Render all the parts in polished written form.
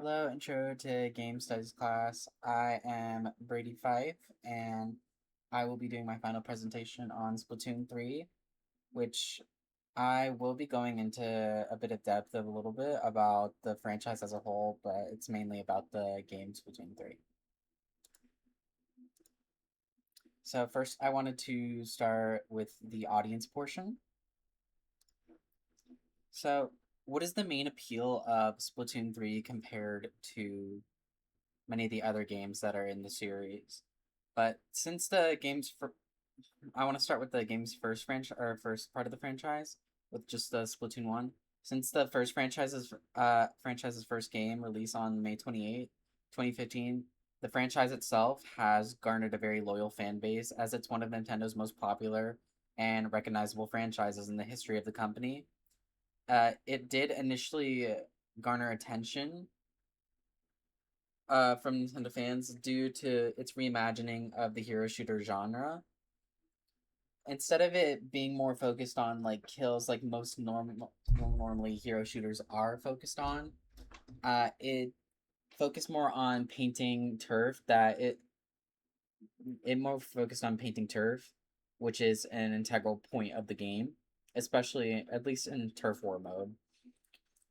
Hello, intro to game studies class. I am Brady Fife, and I will be doing my final presentation on Splatoon 3, which I will be going into a bit of depth of a little bit about the franchise as a whole, but it's mainly about the game Splatoon 3. So first, I wanted to start with the audience portion. So, what is the main appeal of Splatoon 3 compared to many of the other games that are in the series? But since the game's for, I want to start with the game's first franchise or first part of the franchise with just the Splatoon 1. Since the first franchise's first game released on May 28th, 2015, the franchise itself has garnered a very loyal fan base as it's one of Nintendo's most popular and recognizable franchises in the history of the company. It did initially garner attention from Nintendo fans due to its reimagining of the hero shooter genre. Instead of it being more focused on like kills like normally hero shooters are focused on, it focused more on painting turf that it more focused on painting turf, which is an integral point of the game, especially at least in turf war mode.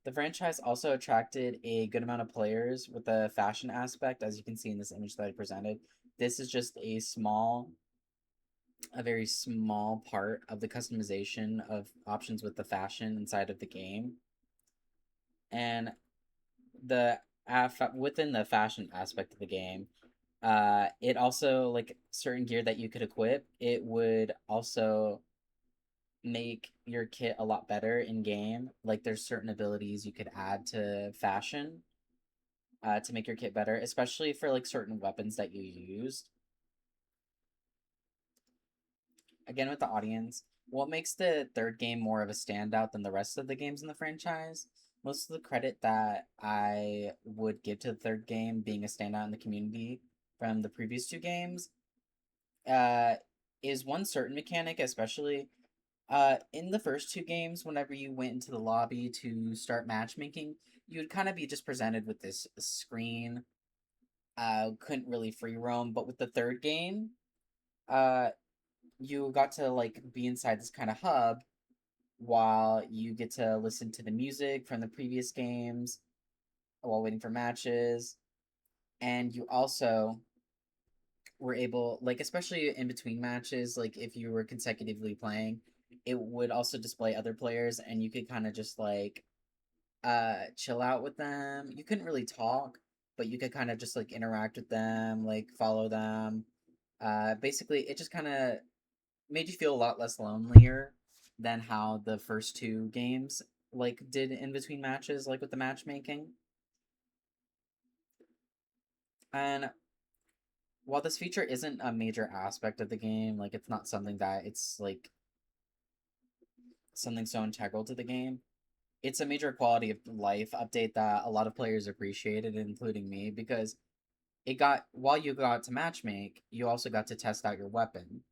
The franchise also attracted a good amount of players with the fashion aspect, as you can see in this image that I presented. This is just a very small part of the customization of options with the fashion inside of the game. And the within the fashion aspect of the game, it also like certain gear that you could equip, it would also make your kit a lot better in game. Like there's certain abilities you could add to fashion to make your kit better, especially for like certain weapons that you used. Again, with the audience, what makes the third game more of a standout than the rest of the games in the franchise? Most of the credit that I would give to the third game being a standout in the community from the previous two games uh, is one certain mechanic, especially in the first two games, whenever you went into the lobby to start matchmaking, you would kind of be just presented with this screen. Couldn't really free roam, but with the third game, uh, you got to like be inside this kind of hub while you get to listen to the music from the previous games while waiting for matches, and you also were able, like, especially in between matches, like if you were consecutively playing, it would also display other players and you could kind of just like chill out with them. You couldn't really talk, but you could kind of just like interact with them, like follow them. Basically it just kind of made you feel a lot less lonelier than how the first two games like did in between matches, like with the matchmaking. And while this feature isn't a major aspect of the game, like it's not something that it's like something so integral to the game, it's a major quality of life update that a lot of players appreciated, including me, because it got while you got to matchmake, you also got to test out your weapon.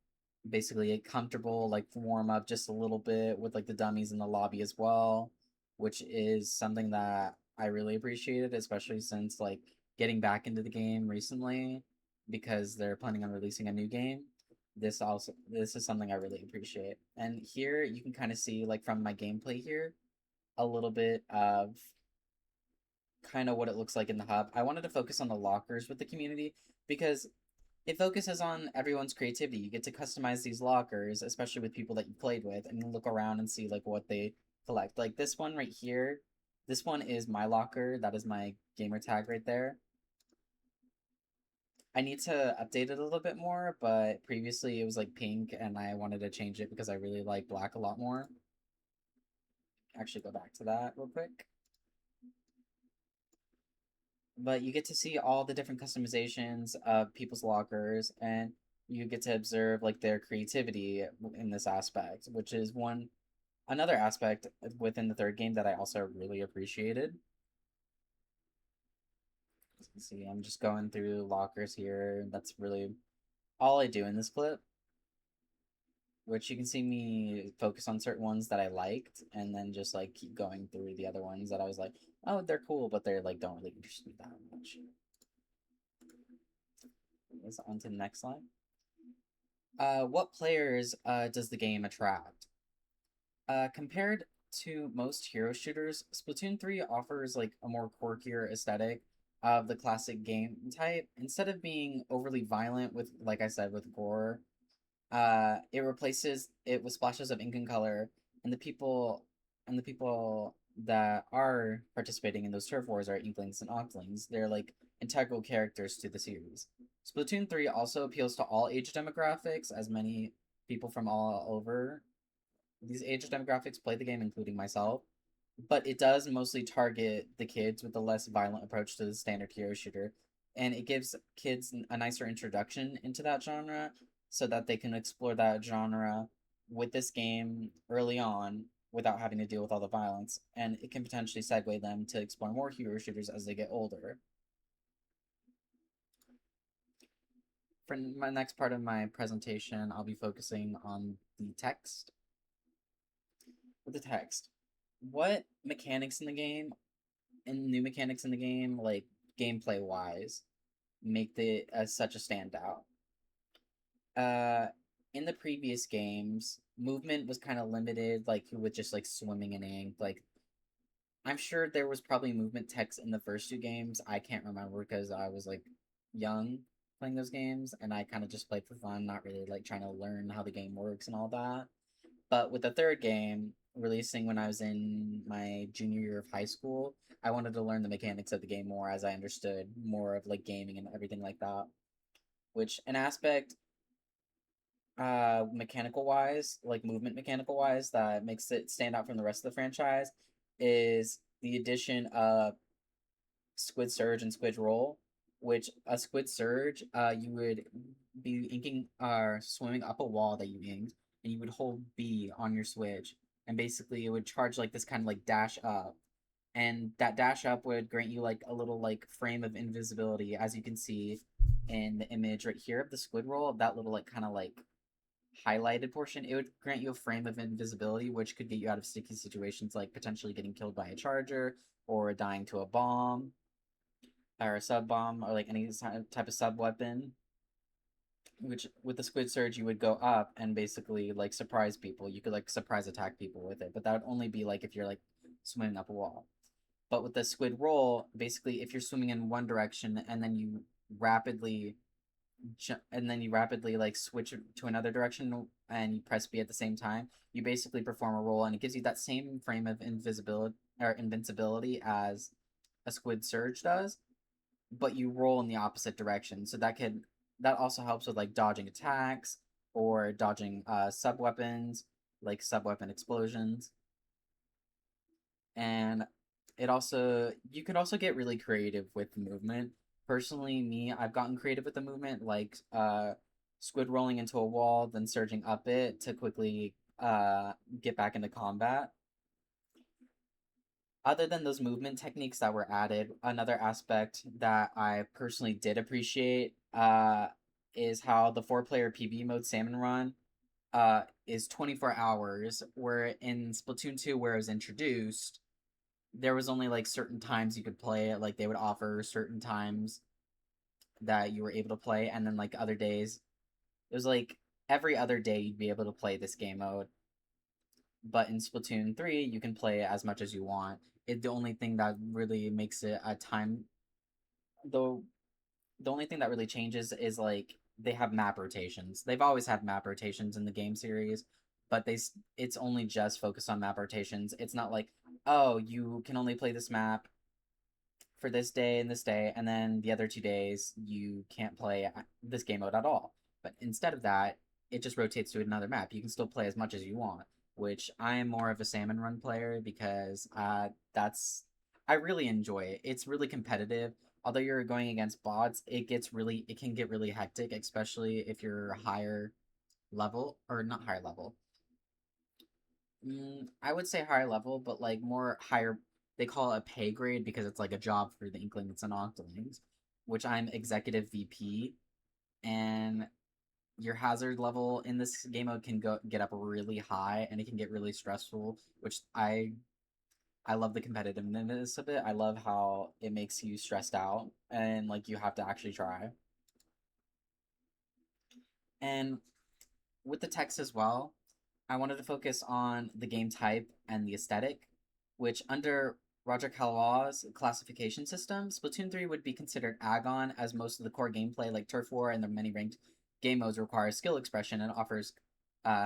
Basically, a comfortable like warm up just a little bit with like the dummies in the lobby as well, which is something that I really appreciated, especially since like getting back into the game recently because they're planning on releasing a new game. This is something I really appreciate. And here you can kind of see like from my gameplay here a little bit of kind of what it looks like in the hub. I wanted to focus on the lockers with the community because it focuses on everyone's creativity. You get to customize these lockers, especially with people that you played with, and you look around and see like what they collect. Like this one right here, this one is my locker. That is my gamer tag right there. I need to update it a little bit more, but previously it was like pink, and I wanted to change it because I really like black a lot more. Actually, go back to that real quick. But you get to see all the different customizations of people's lockers, and you get to observe like their creativity in this aspect, which is one another aspect within the third game that I also really appreciated. As you can see, I'm just going through lockers here. That's really all I do in this clip. which you can see me focus on certain ones that I liked, and then just like keep going through the other ones that I was like, oh, they're cool, but they're like don't really interest me that much. Let's on to the next slide. What players does the game attract? Compared to most hero shooters, Splatoon 3 offers like a more quirkier aesthetic of the classic game type. Instead of being overly violent with, like I said, with gore, it replaces it with splashes of ink and color, and the people that are participating in those turf wars are Inklings and Ocklings. They're like integral characters to the series. Splatoon 3 also appeals to all age demographics, as many people from all over these age demographics play the game, including myself. But it does mostly target the kids with a less violent approach to the standard hero shooter, and it gives kids a nicer introduction into that genre so that they can explore that genre with this game early on without having to deal with all the violence, and it can potentially segue them to explore more hero shooters as they get older. For my next part of my presentation, I'll be focusing on the text. With the text, what mechanics in the game and new mechanics in the game, like gameplay wise, make it as such a standout? Uh, in the previous games, movement was kind of limited, like with just like swimming in ink. Like I'm sure there was probably movement text in the first two games. I can't remember because I was like young playing those games, and I kind of just played for fun, not really like trying to learn how the game works and all that. But with the third game releasing when I was in my junior year of high school, I wanted to learn the mechanics of the game more as I understood more of like gaming and everything like that. Which an aspect mechanical wise, like movement mechanical wise, that makes it stand out from the rest of the franchise is the addition of Squid Surge and Squid Roll, which a Squid Surge, you would be inking swimming up a wall that you inked, and you would hold B on your switch, and basically it would charge like this kind of like dash up, and that dash up would grant you like a little like frame of invisibility, as you can see in the image right here of the squid roll, that little like kind of like highlighted portion. It would grant you a frame of invisibility, which could get you out of sticky situations like potentially getting killed by a charger or dying to a bomb or a sub bomb or like any type of sub weapon. Which with the squid surge you would go up and basically like surprise people. You could like surprise attack people with it, but that would only be like if you're like swimming up a wall. But with the squid roll, basically if you're swimming in one direction and then you rapidly like switch to another direction and you press B at the same time, you basically perform a roll and it gives you that same frame of invisibility or invincibility as a squid surge does, but you roll in the opposite direction. So that also helps with like dodging attacks or dodging sub weapons, like sub weapon explosions. And it also you could also get really creative with the movement. Personally, me, I've gotten creative with the movement, like squid rolling into a wall, then surging up it to quickly get back into combat. Other than those movement techniques that were added, another aspect that I personally did appreciate is how the four-player PB mode Salmon Run is 24 hours, where in Splatoon 2, where it was introduced, there was only like certain times you could play it. Like they would offer certain times that you were able to play, and then like other days, it was like every other day you'd be able to play this game mode. But in Splatoon 3, you can play as much as you want. The only thing that really makes it a time, though, the only thing that really changes is like they have map rotations. They've always had map rotations in the game series, but it's only just focused on map rotations. It's not like, oh, you can only play this map for this day and this day, and then the other 2 days you can't play this game mode at all. But instead of that, it just rotates to another map. You can still play as much as you want, which I am more of a salmon run player because I really enjoy it. It's really competitive. Although you're going against bots, it can get really hectic, especially if you're higher level or not higher level. I would say higher level, but like more higher. They call it a pay grade because it's like a job for the Inklings and Octolings, which I'm executive VP, and your hazard level in this game mode can get up really high, and it can get really stressful, which I love the competitiveness of it. I love how it makes you stressed out and like you have to actually try. And with the text as well, I wanted to focus on the game type and the aesthetic, which under Roger Calaw's classification system, Splatoon 3 would be considered agon, as most of the core gameplay, like Turf War and the many ranked game modes, requires skill expression and offers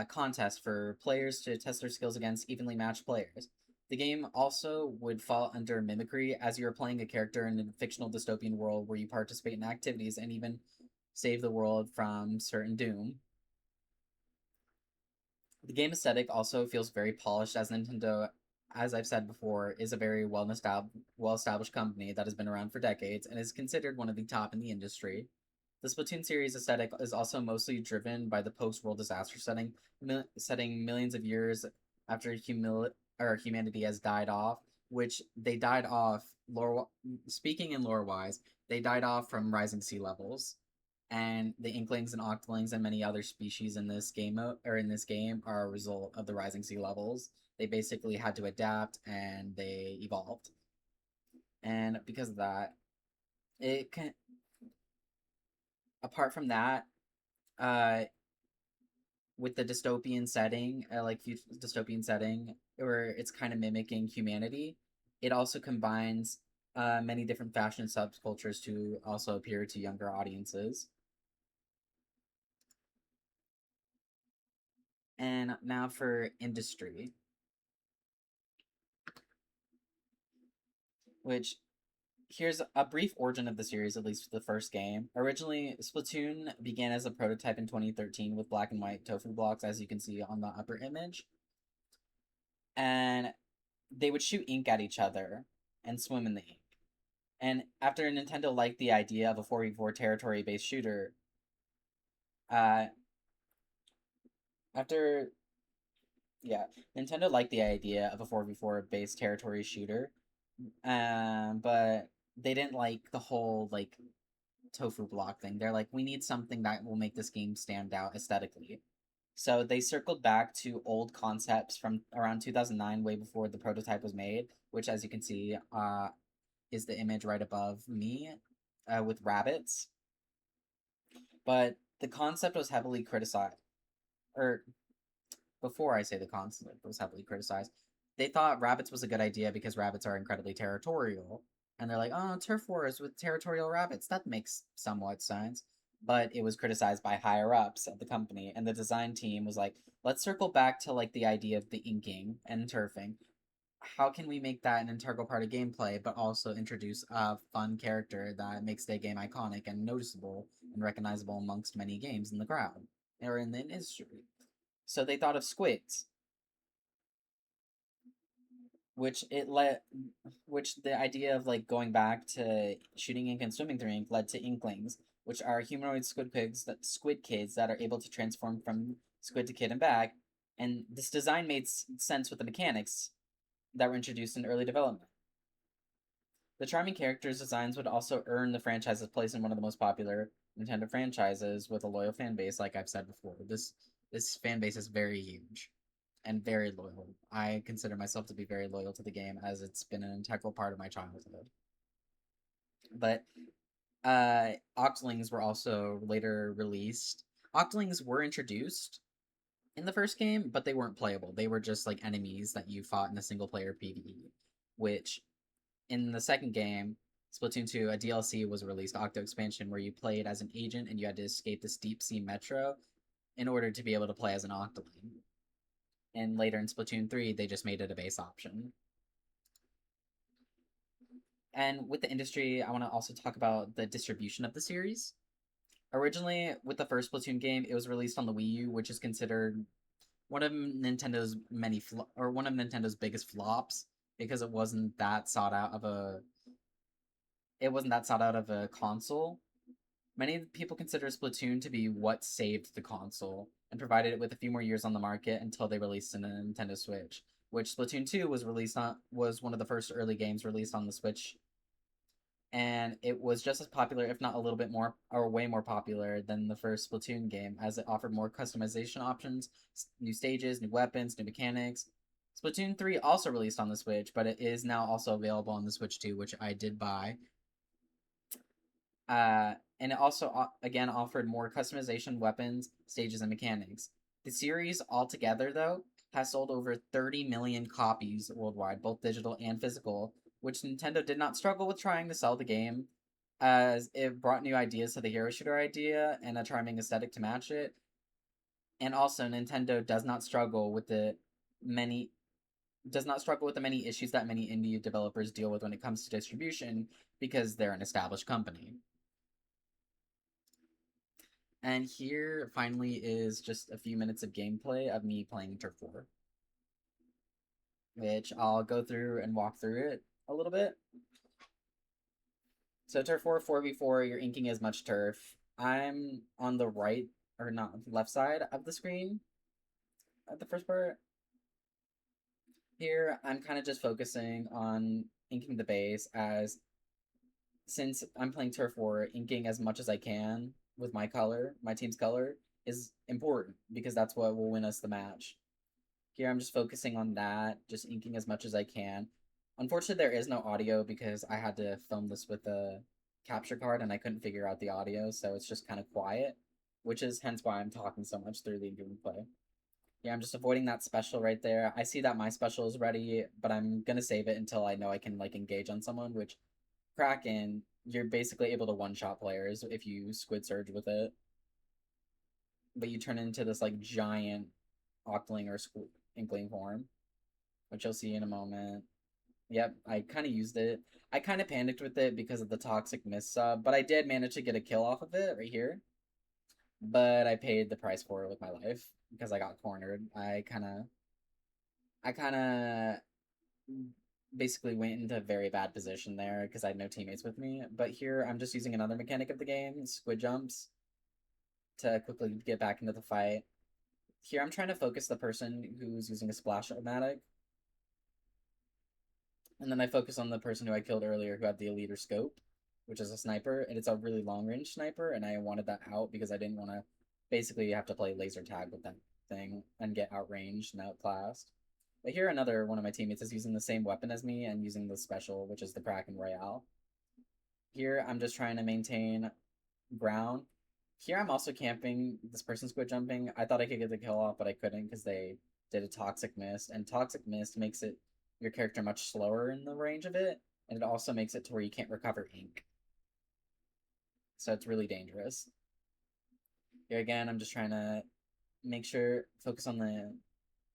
contests for players to test their skills against evenly matched players. The game also would fall under mimicry, as you are playing a character in a fictional dystopian world where you participate in activities and even save the world from certain doom. The game aesthetic also feels very polished, as Nintendo, as I've said before, is a very well established company that has been around for decades and is considered one of the top in the industry. The Splatoon series aesthetic is also mostly driven by the post-world disaster setting millions of years after humanity has died off, which they died off lore. Speaking in lore wise, they died off from rising sea levels, and the Inklings and Octolings and many other species in this game are a result of the rising sea levels. They basically had to adapt and they evolved, and because of that, it can. Apart from that, uh, with the dystopian setting, dystopian setting, where it's kind of mimicking humanity, it also combines many different fashion subcultures to also appeal to younger audiences. And now for industry, which here's a brief origin of the series, at least for the first game. Originally, Splatoon began as a prototype in 2013 with black and white tofu blocks, as you can see on the upper image. And they would shoot ink at each other and swim in the ink. And after Nintendo liked the idea of a 4v4 territory based shooter, uh, after, yeah, Nintendo liked the idea of a 4v4 based territory shooter, but they didn't like the whole, like, tofu block thing. They're like, we need something that will make this game stand out aesthetically. So they circled back to old concepts from around 2009, way before the prototype was made, which, as you can see, is the image right above me with rabbits. But the concept was heavily criticized. Or before I say the concept was heavily criticized, they thought rabbits was a good idea because rabbits are incredibly territorial. And they're like, oh, turf wars with territorial rabbits. That makes somewhat sense. But it was criticized by higher ups at the company, and the design team was like, let's circle back to like the idea of the inking and turfing. How can we make that an integral part of gameplay, but also introduce a fun character that makes the game iconic and noticeable and recognizable amongst many games in the crowd or in the industry? So they thought of squids, which it led, which the idea of like going back to shooting ink and swimming through ink led to inklings, which are humanoid squid kids that are able to transform from squid to kid and back. And this design made sense with the mechanics that were introduced in early development. The charming characters' designs would also earn the franchise's place in one of the most popular Nintendo franchises with a loyal fan base, like I've said before. This fan base is very huge and very loyal. I consider myself to be very loyal to the game, as it's been an integral part of my childhood. But Octolings were also later released. Octolings were introduced in the first game, but they weren't playable. They were just like enemies that you fought in a single player PvE, which in the second game, Splatoon 2, a DLC was released, Octo Expansion, where you played as an agent and you had to escape this deep sea metro in order to be able to play as an Octoling. And later in Splatoon 3, they just made it a base option. And with the industry, I want to also talk about the distribution of the series. Originally, with the first Splatoon game, it was released on the Wii U, which is considered one of Nintendo's one of Nintendo's biggest flops, because it wasn't that sought out of a console. Many people consider Splatoon to be what saved the console and provided it with a few more years on the market until they released it on a Nintendo Switch, which Splatoon 2 was one of the first early games released on the Switch. and it was just as popular, if not a little bit more, or way more popular than the first Splatoon game, as it offered more customization options, new stages, new weapons, new mechanics. Splatoon 3 also released on the Switch, but it is now also available on the Switch too, which I did buy. And it also again offered more customization, weapons, stages, and mechanics. The series altogether, though, has sold over 30 million copies worldwide, both digital and physical, which Nintendo did not struggle with trying to sell the game, as it brought new ideas to the hero shooter idea and a charming aesthetic to match it. And also, Nintendo many does not struggle with the many issues that many indie developers deal with when it comes to distribution because they're an established company. And here finally is just a few minutes of gameplay of me playing Turf 4, which I'll go through and walk through it a little bit. So Turf 4, 4v4, you're inking as much turf. I'm on the right, or not, left side of the screen at the first part. Here, I'm kind of just focusing on inking the base, as since I'm playing Turf 4, inking as much as I can with my color, my team's color, is important because that's what will win us the match. Here I'm just focusing on that, just inking as much as I can. Unfortunately, there is no audio because I had to film this with a capture card and I couldn't figure out the audio, so it's just kind of quiet, which is hence why I'm talking so much through the gameplay. Yeah, I'm just avoiding that special right there. I see that my special is ready, but I'm gonna save it until I know I can like engage on someone, which Kraken, you're basically able to one-shot players if you squid surge with it. But you turn into this like giant octling or inkling form, which you'll see in a moment. Yep, I kind of used it. I kind of panicked with it because of the toxic mist sub, but I did manage to get a kill off of it right here. But I paid the price for it with my life because I got cornered. I kind of basically went into a very bad position there because I had no teammates with me. But here I'm just using another mechanic of the game, squid jumps, to quickly get back into the fight. Here I'm trying to focus the person who's using a splash automatic. And then I focus on the person who I killed earlier who had the elite scope, which is a sniper, and it's a really long range sniper, and I wanted that out because I didn't want to basically have to play laser tag with that thing and get outranged and outclassed. But here another one of my teammates is using the same weapon as me and using the special, which is the Kraken Royale. Here I'm just trying to maintain ground. Here I'm also camping this person squid jumping. I thought I could get the kill off, but I couldn't because they did a toxic mist, and toxic mist makes it your character much slower in the range of it, and it also makes it to where you can't recover ink. So it's really dangerous. Here again, I'm just trying to focus on the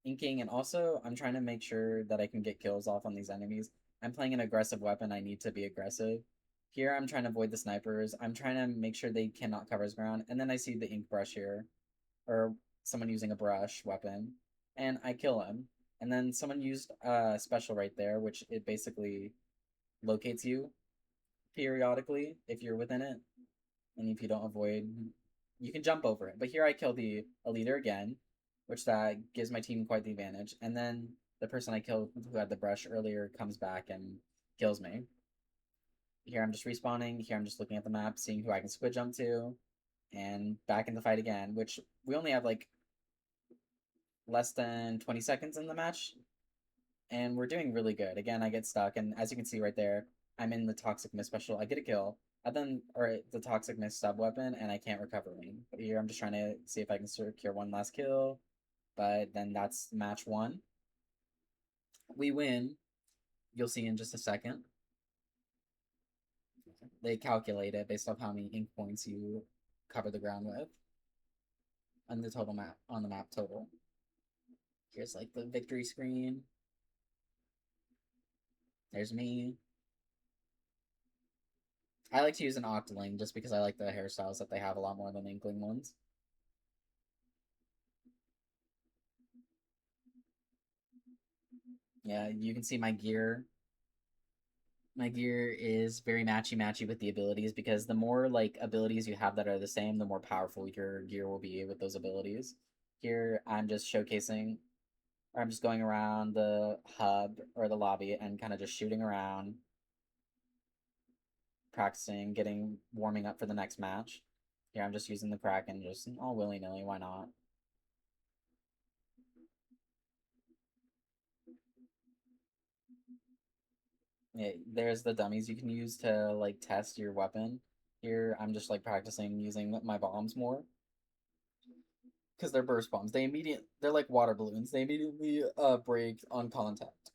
inking, and also I'm trying to make sure that I can get kills off on these enemies. I'm playing an aggressive weapon, I need to be aggressive. Here I'm trying to avoid the snipers. I'm trying to make sure they cannot cover his ground, and then I see the ink brush here, or someone using a brush weapon, and I kill him. And then someone used a special right there, which it basically locates you periodically if you're within it, and if you don't avoid, you can jump over it. But here I kill the leader again, which that gives my team quite the advantage. And then the person I killed who had the brush earlier comes back and kills me. Here I'm just respawning. Here I'm just looking at the map, seeing who I can squid jump to, and back in the fight again, which we only have like less than 20 seconds in the match, and we're doing really good. Again, I get stuck, and as you can see right there, I'm in the toxic mist special. I get a kill, and then or the toxic mist sub weapon, and I can't recover me. But here I'm just trying to see if I can secure one last kill, but then that's match one. We win. You'll see in just a second. They calculate it based off how many ink points you cover the ground with, and the total map on the map total. Here's like the victory screen. There's me. I like to use an Octoling just because I like the hairstyles that they have a lot more than the Inkling ones. Yeah, you can see my gear. My gear is very matchy-matchy with the abilities because the more like abilities you have that are the same, the more powerful your gear will be with those abilities. Here, I'm just showcasing, or I'm just going around the hub or the lobby and kind of just shooting around, practicing, warming up for the next match. Here, I'm just using the Kraken just all willy nilly. Why not? Yeah, there's the dummies you can use to like test your weapon. Here, I'm just like practicing using my bombs more because they're burst bombs. They're like water balloons. They immediately break on contact,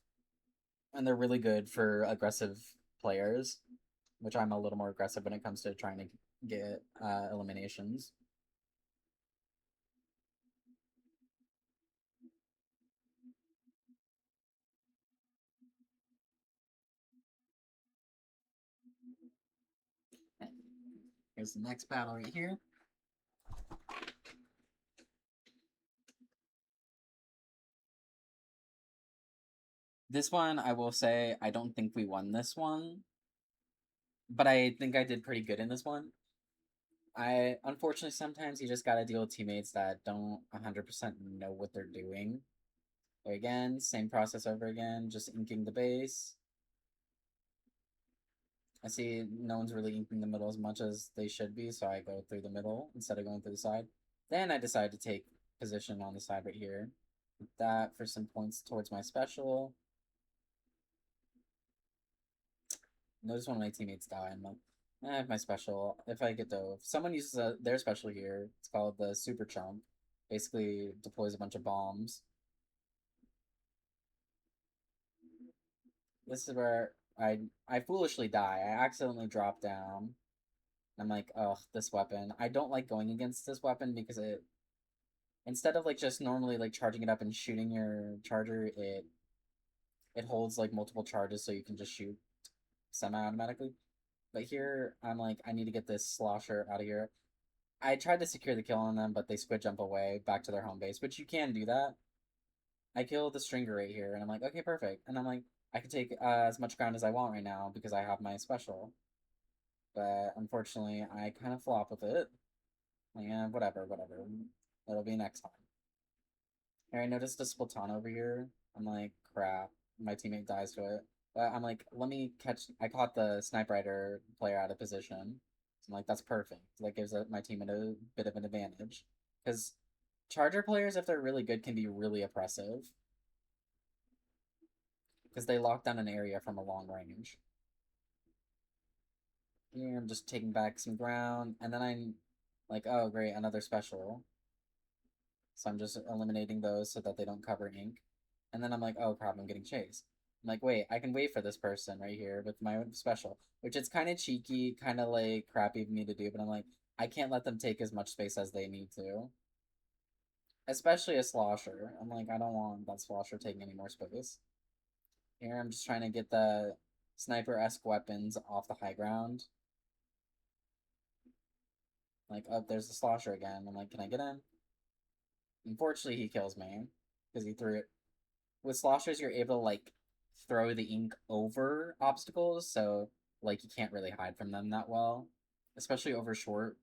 and they're really good for aggressive players, which I'm a little more aggressive when it comes to trying to get eliminations. Here's the next battle right here. This one, I will say, I don't think we won this one, but I think I did pretty good in this one. I unfortunately sometimes you just gotta deal with teammates that don't 100% know what they're doing. Again, same process over again, just inking the base. I see no one's really inking the middle as much as they should be, so I go through the middle instead of going through the side. Then I decide to take position on the side right here. That for some points towards my special. Notice one of my teammates die. I'm like, I have my special. If I get if someone uses their special here, it's called the Super Chump. Basically deploys a bunch of bombs. This is where I foolishly die. I accidentally drop down. I'm like, ugh, this weapon. I don't like going against this weapon because it instead of like just normally like charging it up and shooting your charger, it holds like multiple charges so you can just shoot semi-automatically. But here I'm like, I need to get this slosher out of here. I tried to secure the kill on them, but they squid jump away back to their home base, which you can do that. I kill the stringer right here, and I'm like, okay, perfect. And I'm like, I can take as much ground as I want right now because I have my special. But unfortunately, I kind of flop with it. Yeah, whatever, whatever. It'll be next time. Here, I noticed a Splatoon over here. I'm like, crap. My teammate dies to it. But I'm like, let me catch. I caught the Sniper Rider player out of position. So I'm like, that's perfect. That gives my team a bit of an advantage. Because Charger players, if they're really good, can be really oppressive. Because they lock down an area from a long range. Here, I'm just taking back some ground. And then I'm like, oh, great, another special. So I'm just eliminating those so that they don't cover ink. And then I'm like, oh crap, I'm getting chased. I'm like, wait, I can wait for this person right here with my special, which it's kind of cheeky, kind of like crappy of me to do, but I'm like, I can't let them take as much space as they need to. Especially a slosher. I'm like, I don't want that slosher taking any more space. Here, I'm just trying to get the sniper-esque weapons off the high ground. Like, oh, there's the slosher again. I'm like, can I get him? Unfortunately, he kills me because he threw it. With sloshers, you're able to like throw the ink over obstacles, so like you can't really hide from them that well, especially over short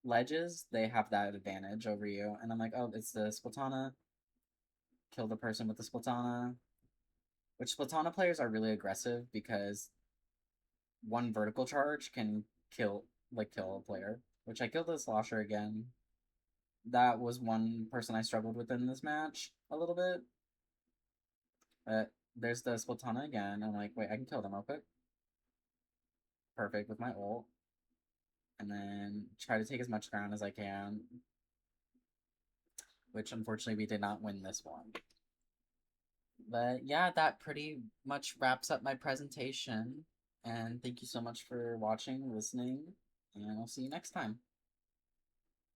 ledges. They have that advantage over you. And I'm like, oh, it's the Splatana. Kill the person with the Splatana. Which Splatana players are really aggressive because one vertical charge can kill a player. Which I killed the slosher again. That was one person I struggled with in this match a little bit. There's the Splatana again. I'm like, wait, I can kill them real quick. Perfect with my ult. And then try to take as much ground as I can. Which unfortunately we did not win this one. But yeah, that pretty much wraps up my presentation. And thank you so much for watching, listening, and I'll see you next time.